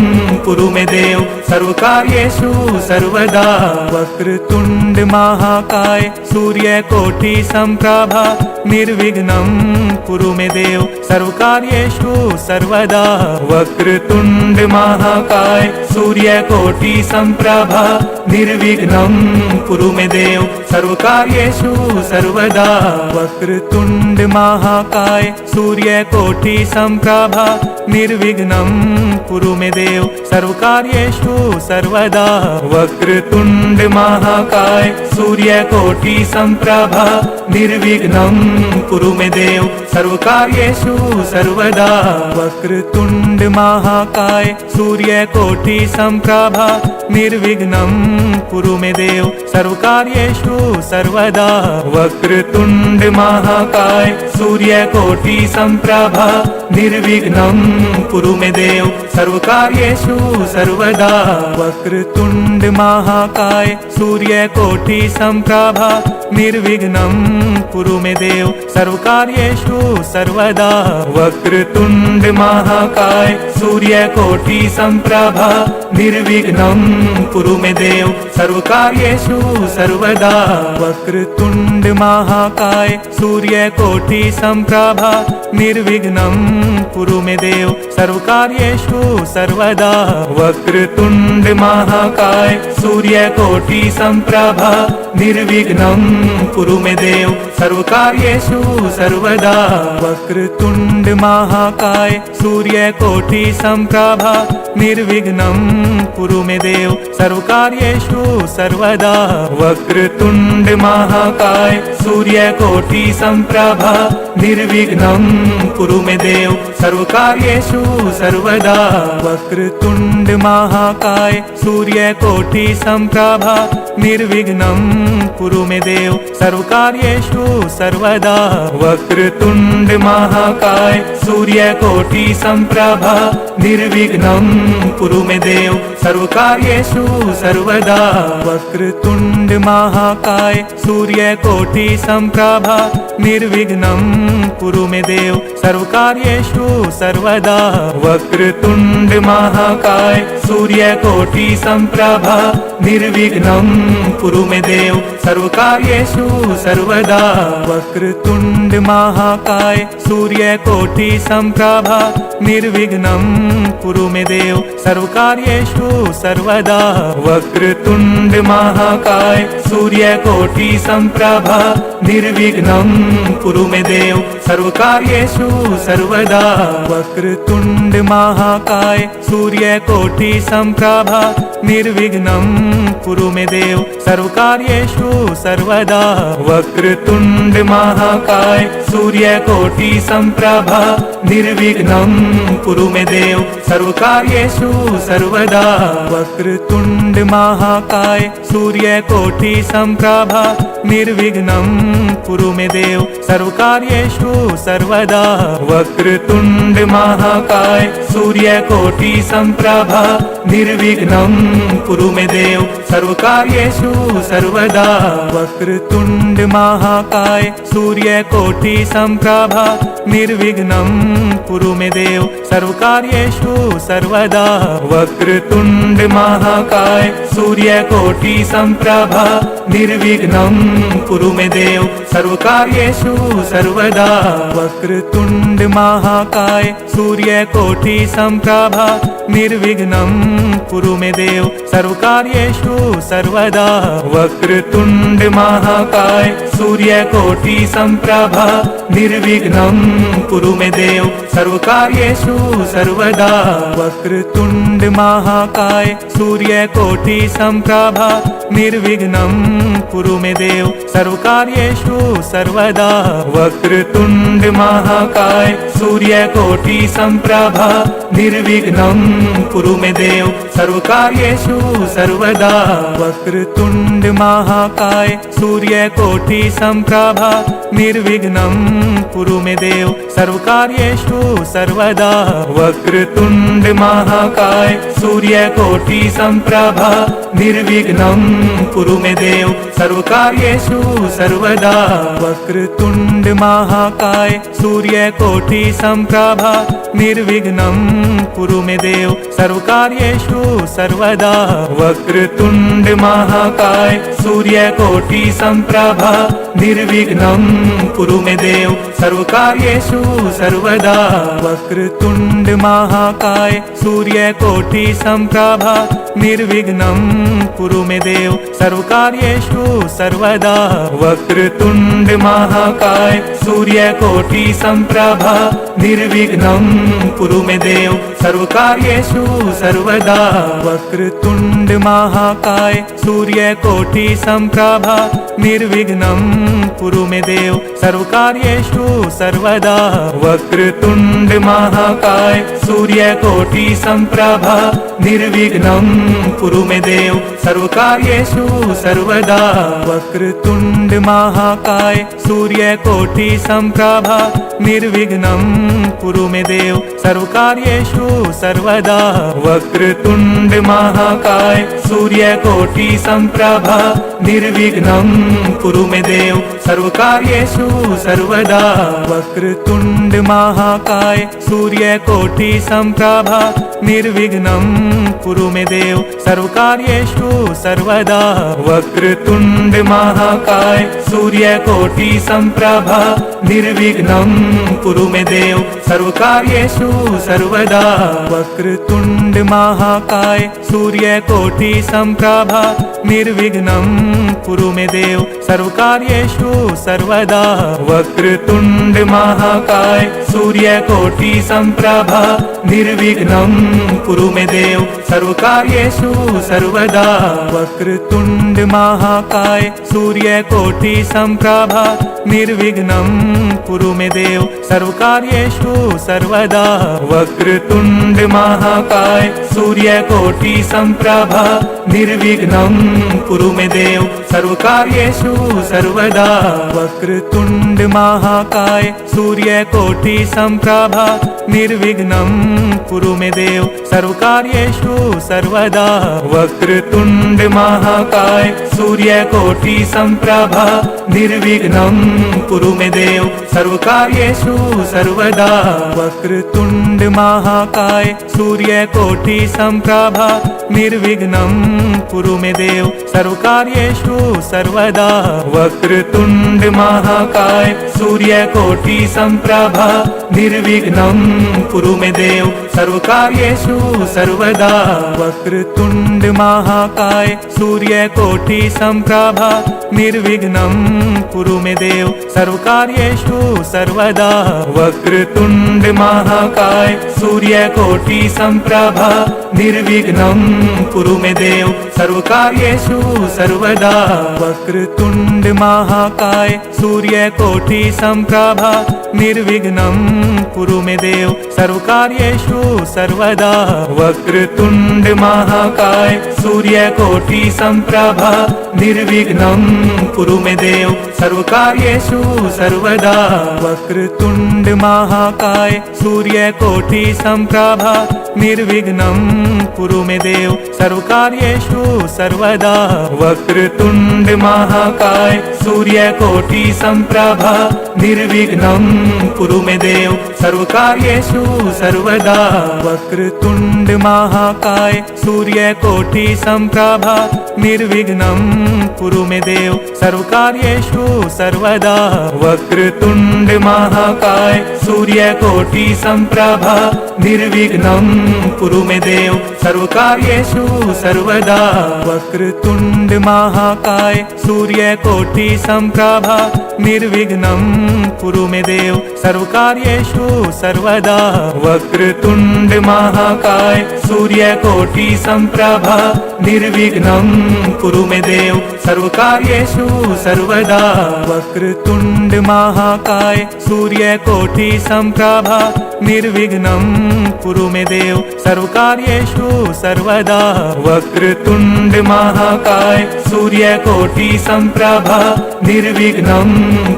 कुरु मे देव सर्वकार्येषु सर्वदा। वक्रतुण्ड वक्रतुण्ड महाकाय सूर्यकोटि सम्प्रभा निर्विघ्नं कुरु मे देव सर्वकार्येषु सर्वदा। वक्रतुण्ड महाकाय सूर्यकोटि सम्प्रभा निर्विघ्नं कुरु मे देव सर्वकार्येषु सर्वदा। वक्रतुण्ड महाकाय सूर्यकोटि सम्प्रभा निर्विघ्नं कुरु मे देव सर्वकार्येषु सर्वदा। वक्रतुण्ड महाकाय सूर्यकोटि सम्प्रभा निर्विघ्नं कुरु मे देव सर्वकार्येषु सर्वदा। वक्रतुण्ड महाकाय सूर्यकोटि सम्प्रभा निर्विघ्नं कुरु मे देव सर्वकार्येषु सर्वदा। वक्रतुण्ड महाकाय सूर्यकोटि सम्प्रभा निर्विघ्नं कुरु मे देव सर्वकार्येषु सर्वदा। वक्रतुण्ड महाकाय सूर्यकोटि सम्प्रभा निर्विघ्नं कुरु मे देव सर्वकार्येषु सर्वदा। वक्रतुण्ड महाकाय सूर्यकोटि सम्प्रभा निर्विघ्नं कुरु मे देव सर्वकार्येषु सर्वदा। वक्रतुण्ड महाकाय सूर्यकोटि सम्प्रभा निर्विघ्नं कुरु मे देव सर्वकार्येषु सर्वदा। वक्रतुण्ड महाकाय सूर्यकोटि सम्प्रभा निर्विघ्नं कुरु मे देव सर्वकार्येषु सर्वदा। वक्रतुण्ड महाकाय सूर्यकोटि सम्प्रभा निर्विघ्नं कुरु मे देव सर्वकार्येषु सर्वदा। वक्रतुण्ड महाकाय सूर्यकोटि सम्प्रभा निर्विघ्नं कुरु मे देव सर्वकार्येषु सर्वदा। वक्रतुण्ड महाकाय सूर्यकोटि सम्प्रभा निर्विघ्नं कुरु मे देव सर्वकार्येषु सर्वदा। वक्रतुण्ड महाकाय सूर्यकोटि सम्प्रभा निर्विघ्नं कुरु मे देव सर्वकार्येषु सर्वदा। वक्रतुण्ड महाकाय सूर्यकोटि सम्प्रभा निर्विघ्नं कुरु मे देव सर्वकार्येषु सर्वदा। वक्रतुण्ड महाकाय सूर्यकोटि सम्प्रभा निर्विघ्नं कुरु मे देव सर्वकार्येषु सर्वदा। वक्रतुण्ड महाकाय सूर्यकोटि सम्प्रभा निर्विघ्नं कुरु मे देव सर्वकार्येषु सर्वदा। वक्रतुण्ड महाकाय सूर्यकोटि सम्प्रभा निर्विघ्नं कुरु मे देव सर्वकार्येषु सर्वदा। वक्रतुण्ड महाकाय सूर्यकोटि सम्प्रभा निर्विघ्नं कुरु मे देव सर्वकार्येषु सर्वदा। वक्रतुण्ड महाकाय सूर्यकोटि सम्प्रभा निर्विघ्नं कुरु मे देव सर्वकार्येषु सर्वदा। वक्रतुण्ड महाकाय सूर्यकोटि सम्प्रभा निर्विघ्नं कुरु मे देव सर्वकार्येषु सर्वदा। वक्रतुण्ड महाकाय सूर्यकोटि सम्प्रभा निर्विघ्नं कुरु मे देव सर्वकार्येषु सर्वदा। वक्रतुण्ड महाकाय सूर्यकोटि सम्प्रभा निर्विघ्नं कुरु मे देव सर्वकार्येषु सर्वदा। वक्रतुण्ड महाकाय सूर्यकोटि सम्प्रभा निर्विघ्नं कुरु मे देव सर्वकार्येषु सर्वदा। वक्रतुण्ड महाकाय सूर्यकोटि सम्प्रभा निर्विघ्नं कुरु मे देव सर्वकार्येषु सर्वदा। वक्रतुण्ड महाकाय सूर्यकोटि सम्प्रभा निर्विघ्नं कुरु मे देव सर्वकार्येषु सर्वदा। वक्रतुण्ड महाकाय सूर्यकोटि सम्प्रभा निर्विघ्नं कुरु मे देव सर्वकार्येषु सर्वदा। वक्रतुण्ड महाकाय सूर्यकोटि सम्प्रभा निर्विघ्नं कुरु मे देव सर्वकार्येषु सर्वदा। वक्रतुण्ड महाकाय सूर्यकोटि सम्प्रभा निर्विघ्नं कुरु मे देव सर्वकार्येषु सर्वदा। वक्रतुण्ड महाकाय सूर्यकोटि सम्प्रभा निर्विघ्नं कुरु मे देव सर्वकार्येषु सर्वदा। वक्रतुण्ड महाकाय सूर्यकोटि सम्प्रभा निर्विघ्नं कुरु मे देव सर्वकार्येषु सर्वदा। वक्रतुंड महाकाय सूर्यकोटि संप्रभा निर्विघ्नं कुरु मे देव सर्वकार्येषु सर्वदा। वक्रतुंड महाकाय सूर्यकोटि संप्रभा निर्विघ्नं कुरु मे देव सर्वकार्येषु सर्वदा। वक्रतुंड महाकाय सूर्यकोटि संप्रभा निर्विघ्नं कुरु मे देव सर्वकार्येषु सर्वदा। वक्रतुंड महाकाय सूर्यकोटि संप्रभा निर्विघ्नं कुरु मे देव सर्वकार्येषु सर्वदा। वक्रतुंड महाकाय सूर्यकोटि संप्रभा निर्विघ्नं कुरु मे देव सर्वकार्येषु सर्वदा। वक्रतुंड महाकाय सूर्यकोटि संप्रभा निर्विघ्नं कुरु मे देव सर्वकार्येषु सर्वदा। वक्रतुंड महाकाय सूर्यकोटि संप्रभा निर्विघ्नं कुरु मे देव सर्वकार्येषु सर्वदा। वक्रतुंड महाकाय सूर्यकोटि संप्रभा निर्विघ्नं कुरु मे देव सर्वकार्येषु सर्वदा। वक्रतुंड महाकाय सूर्यकोटि संप्रभा निर्विघ्नं कुरु मे देव सर्वकार्येषु सर्वदा। वक्रतुंड महाकाय सूर्यकोटि संप्रभा निर्विघ्नं कुरु मे देव सर्वकार्येषु सर्वदा। वक्रतुंड महाकाय सूर्यकोटि संप्रभा निर्विघ्नं कुरु मे देव सर्वकार्येषु सर्वदा। वक्रतुंड महाकाय सूर्यकोटि संप्रभा निर्विघ्नं कुरु मे देव सर्वकार्येषु सर्वदा। वक्रतुंड महाकाय सूर्यकोटि संप्रभा निर्विघ्नं कुरु मे देव सर्वकार्येषु सर्वदा। वक्रतुंड महाकाय सूर्यकोटि संप्रभा निर्विघ्नं कुरु मे देव सर्वकार्येषु सर्वदा। वक्रतुंड महाकाय सूर्यकोटि संप्रभा निर्विघ्नं कुरु मे देव सर्वकार्येषु सर्वदा। वक्रतुंड महाकाय सूर्यकोटि संप्रभा निर्विघ्नं कुरु मे देव सर्वकार्येषु सर्वदा। वक्रतुंड महाकाय सूर्यकोटि संप्रभा निर्विघ्नं कुरु मे देव सर्वकार्येषु सर्वदा। वक्रतुंड महाकाय सूर्यकोटि संप्रभा निर्विघ्नं कुरु मे देव सर्वकार्येषु सर्वदा। वक्रतुंड महाकाय सूर्यकोटि संप्रभा निर्विघ्नं कुरु मे देव सर्वकार्येषु सर्वदा। वक्रतुंड महाकाय सूर्यकोटि संप्रभा निर्विघ्नं कुरु मे देव सर्वकार्येषु सर्वदा। वक्रतुंड महाकाय सूर्यकोटि संप्रभा निर्विघ्नं कुरु मे देव सर्वकार्येषु सर्वदा। वक्रतुंड महाकाय सूर्यकोटि संप्रभा निर्विघ्नं कुरु मे देव सर्वकार्येषु सर्वदा। वक्रतुंड महाकाय सूर्यकोटि संप्रभा निर्विघ्नं कुरु मे देव सर्वकार्येषु सर्वदा। वक्रतुंड महाकाय सूर्यकोटि संप्रभा निर्विघ्नं कुरु मे देव सर्वकार्येषु सर्वदा। वक्रतुंड महाकाय सूर्यकोटि संप्रभा निर्विघ्नं कुरु मे देव सर्वकार्येषु सर्वदा। वक्रतुंड महाकाय सूर्यकोटि संप्रभा निर्विघ्नं कुरु मे देव सर्वकार्येषु सर्वदा। वक्रतुंड महाकाय सूर्यकोटि संप्रभा निर्विघ्नं कुरु मे देव सर्वकार्येषु सर्वदा। वक्रतुंड महाकाय सूर्यकोटि संप्रभा निर्विघ्नं कुरु मे देव सर्वकार्येषु सर्वदा। वक्रतुंड महाकाय सूर्यकोटि संप्रभा निर्विघ्नं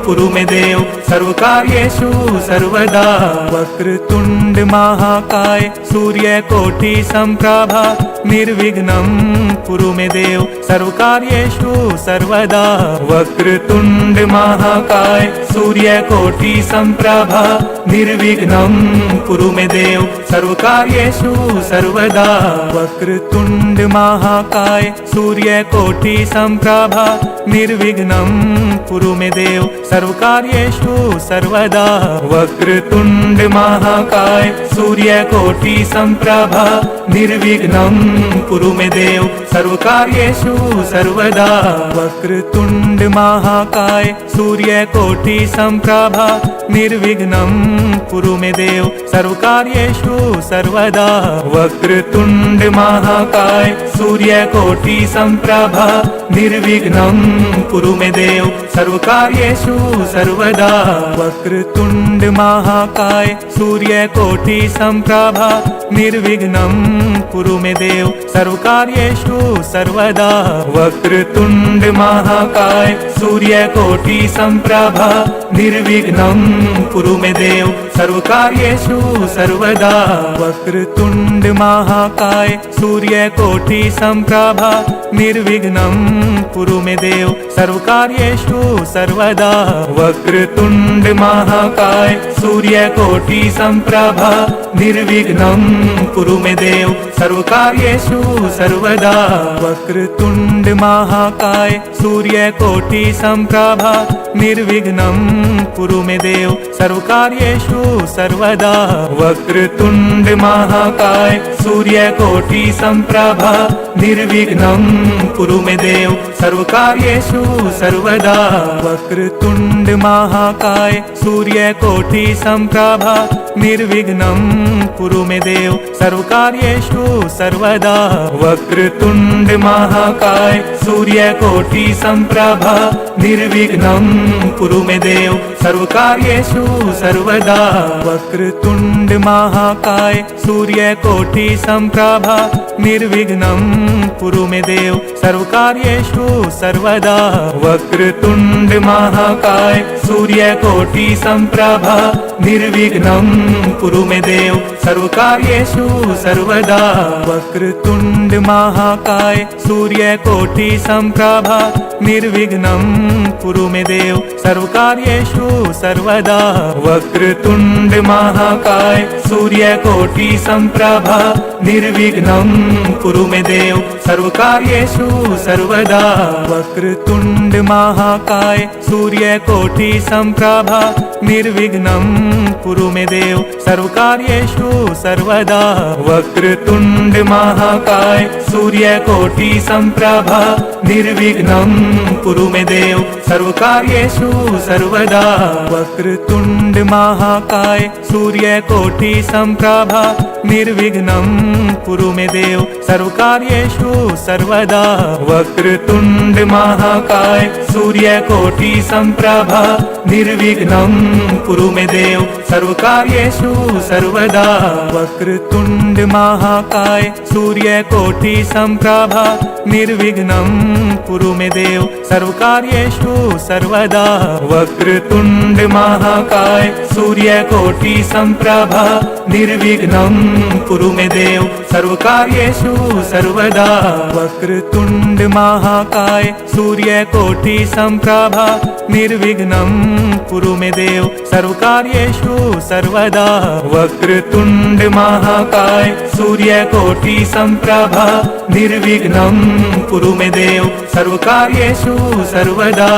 कुरु मे देव सर्वकार्येषु सर्वदा। वक्रतुंड वक्रतुण्ड महाकाय सूर्यकोटि सम्प्रभा निर्विघ्नं कुरु मे देव सर्वकार्येषु सर्वदा। वक्रतुण्ड महाकाय सूर्यकोटि सम्प्रभा निर्विघ्नं कुरु मे देव सर्वकार्येषु सर्वदा। वक्रतुण्ड महाकाय सूर्यकोटि सम्प्रभा निर्विघ्नं कुरु मे देव सर्वकार्येषु सर्वदा। वक्रतुण्ड महाकाय सूर्यकोटि सम्प्रभा निर्विघ्नं कुरु मे देव सर्वकार्येषु सर्वदा। वक्रतुण्ड महाकाय सूर्यकोटि सम्प्रभा निर्विघ्नं कुरु मे देव सर्वकार्येषु सर्वदा। वक्रतुण्ड महाकाय सूर्यकोटि सम्प्रभा निर्विघ्नं कुरु मे देव सर्वकार्येषु सर्वदा। वक्रतुण्ड महाकाय सूर्यकोटि सम्प्रभा निर्विघ्नं कुरु मे देव सर्वकार्येषु सर्वदा। वक्रतुण्ड महाकाय सूर्यकोटि सम्प्रभा निर्विघ्नं कुरु मे देव सर्वकार्येषु सर्वदा। वक्रतुण्ड महाकाय सूर्यकोटि सम्प्रभा निर्विघ्नं कुरु मे देव सर्वकार्येषु सर्वदा। वक्रतुण्ड महाकाय सूर्यकोटि सम्प्रभा निर्विघ्नं कुरु मे देव सर्वकार्येषु सर्वदा। वक्रतुण्ड महाकाय सूर्यकोटि सम्प्रभा निर्विघ्नं कुरु मे देव सर्वकार्येषु सर्वदा। वक्रतुण्ड महाकाय सूर्यकोटि सम्प्रभा निर्विघ्नं कुरु मे देव सर्वकार्येषु सर्वदा। वक्रतुण्ड महाकाय सूर्यकोटि सम्प्रभा निर्विघ्नं कुरु मे देव सर्वकार्येषु सर्वदा। वक्रतुण्ड महाकाय सूर्यकोटि सम्प्रभा निर्विघ्नं कुरु मे देव सर्वकार्येषु सर्वदा। वक्रतुण्ड महाकाय सूर्यकोटि सम्प्रभा निर्विघ्नं कुरु मे देव सर्वकार्येषु सर्वदा। वक्रतुण्ड महाकाय सूर्यकोटि सम्प्रभा निर्विघ्नं कुरु मे देव सर्वकार्येषु सर्वदा। वक्रतुण्ड महाकाय सूर्यकोटि सम्प्रभा निर्विघ्नं कुरु मे देव सर्वकार्येषु सर्वदा। वक्रतुण्ड महाकाय सूर्यकोटि सम्प्रभा निर्विघ्नं कुरु मे देव सर्वकार्येषु सर्वदा। वक्रतुण्ड महाकाय सूर्यकोटि सम्प्रभा निर्विघ्नं कुरु मे देव सर्वकार्येषु सर्वदा। वक्रतुण्ड महाकाय सूर्यकोटि सम्प्रभा निर्विघ्नं कुरु मे देव सर्वकार्येषु सर्वदा। वक्रतुण्ड महाकाय सूर्यकोटि सम्प्रभा निर्विघ्नं कुरु मे देव सर्वकार्येषु सर्वदा। वक्रतुण्ड महाकाय सूर्यकोटि सम्प्रभा निर्विघ्नं कुरु मे देव सर्वकार्येषु सर्वदा। वक्रतुण्ड महाकाय सूर्यकोटि सम्प्रभा निर्विघ्नं कुरु मे देव सर्वकार्येषु सर्वदा। वक्रतुण्ड महाकाय सूर्यकोटि सम्प्रभा निर्विघ्नं कुरु मे देव सर्वकार्येषु सर्वदा। वक्रतुण्ड महाकाय सूर्यकोटि सम्प्रभा निर्विघ्नं कुरु मे देव सर्वकार्येषु सर्वदा। वक्रतुण्ड महाकाय सूर्यकोटि सम्प्रभा निर्विघ्नं कुरु मे देव सर्वकार्येषु सर्वदा।